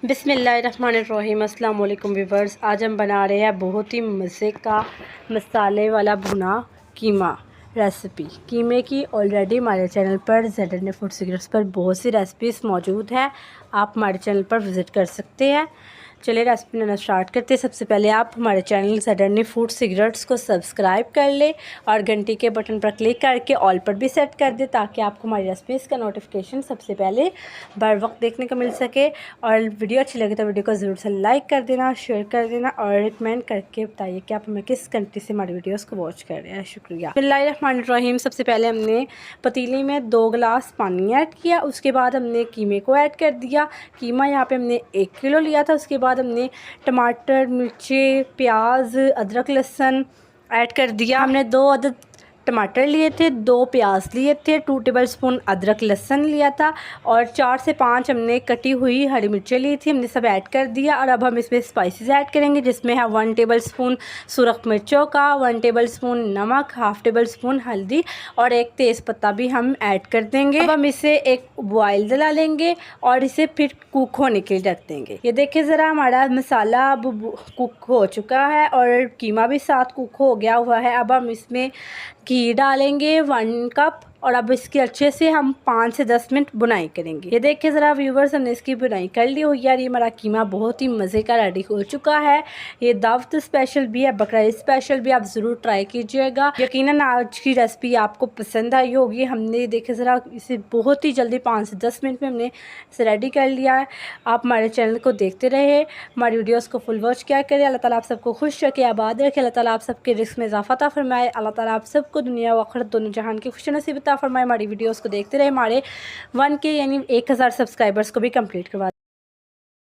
बिस्मिल्लाहिर्रहमानिर्रहीम। अस्सलाम वालेकुम व्यूअर्स। आज हम बना रहे हैं बहुत ही मज़े का मसाले वाला भुना कीमा रेसिपी। कीमे की ऑलरेडी हमारे चैनल पर ZNA फूड सीक्रेट्स पर बहुत सी रेसिपीज़ मौजूद है, आप हमारे चैनल पर विज़िट कर सकते हैं। चलिए रेसिपी बनाना स्टार्ट करते हैं। सबसे पहले आप हमारे चैनल ZNA फूड सीक्रेट्स को सब्सक्राइब कर लें और घंटी के बटन पर क्लिक करके ऑल पर भी सेट कर दें, ताकि आपको हमारी रेसिपीज़ का नोटिफिकेशन सबसे पहले बर वक्त देखने को मिल सके। और वीडियो अच्छी लगे तो वीडियो को ज़रूर से लाइक कर देना, शेयर कर देना और रिकमेंड करके बताइए कि आप हमें किस कंट्री से हमारी वीडियोज़ को वॉच कर रहे हैं। शुक्रिया। बिस्मिल्लाहिर्रहमानिर्रहीम। सबसे पहले हमने पतीली में 2 गिलास पानी ऐड किया, उसके बाद हमने कीमे को ऐड कर दिया। कीमा यहाँ पे हमने 1 किलो लिया था। उसके बाद हमने टमाटर, मिर्ची, प्याज, अदरक, लहसुन ऐड कर दिया। हमने 2 अदद टमाटर लिए थे, 2 प्याज लिए थे, 2 टेबलस्पून अदरक लहसुन लिया था और 4 से 5 हमने कटी हुई हरी मिर्चें ली थी। हमने सब ऐड कर दिया और अब हम इसमें स्पाइसेस ऐड करेंगे, जिसमें है 1 टेबलस्पून सुरख मिर्चों का, 1 टेबलस्पून नमक, हाफ़ टेबलस्पून हल्दी और 1 तेज़पत्ता भी हम ऐड कर देंगे। अब हम इसे एक बॉयल दिला लेंगे और इसे फिर कुक होने के लिए रख देंगे। ये देखिए ज़रा, हमारा मसाला अब कुक हो चुका है और कीमा भी साथ कुक हो गया हुआ है। अब हम इसमें घी डालेंगे 1 कप और अब इसकी अच्छे से हम 5 से 10 मिनट बुनाई करेंगे। ये देखिए ज़रा व्यूवर्स, हमने इसकी बुनाई कर ली हुई है। ये हमारा कीमा बहुत ही मज़े का रेडी हो चुका है। ये दावत स्पेशल भी है, बकरीद स्पेशल भी, आप ज़रूर ट्राई कीजिएगा। यकीनन आज की रेसिपी आपको पसंद आई होगी। हमने देखे ज़रा इसे बहुत ही जल्दी 5 से 10 मिनट में हमने इसे रेडी कर लिया है। आप हमारे चैनल को देखते रहे, हमारी वीडियोज़ को फुल वॉच किया करें। अल्लाह ताला आप सबको खुश रखे, आबाद रखे। अल्लाह ताला आप सबके रिस्क में इजाफा अता फरमाए। अल्लाह ताला आप सबको दुनिया व आखिरत दोनों जहान की खुशी नसीब अता फरमाए। हमारी वीडियोस को देखते रहे। हमारे 1K यानी 1000 सब्सक्राइबर्स को भी कंप्लीट करवा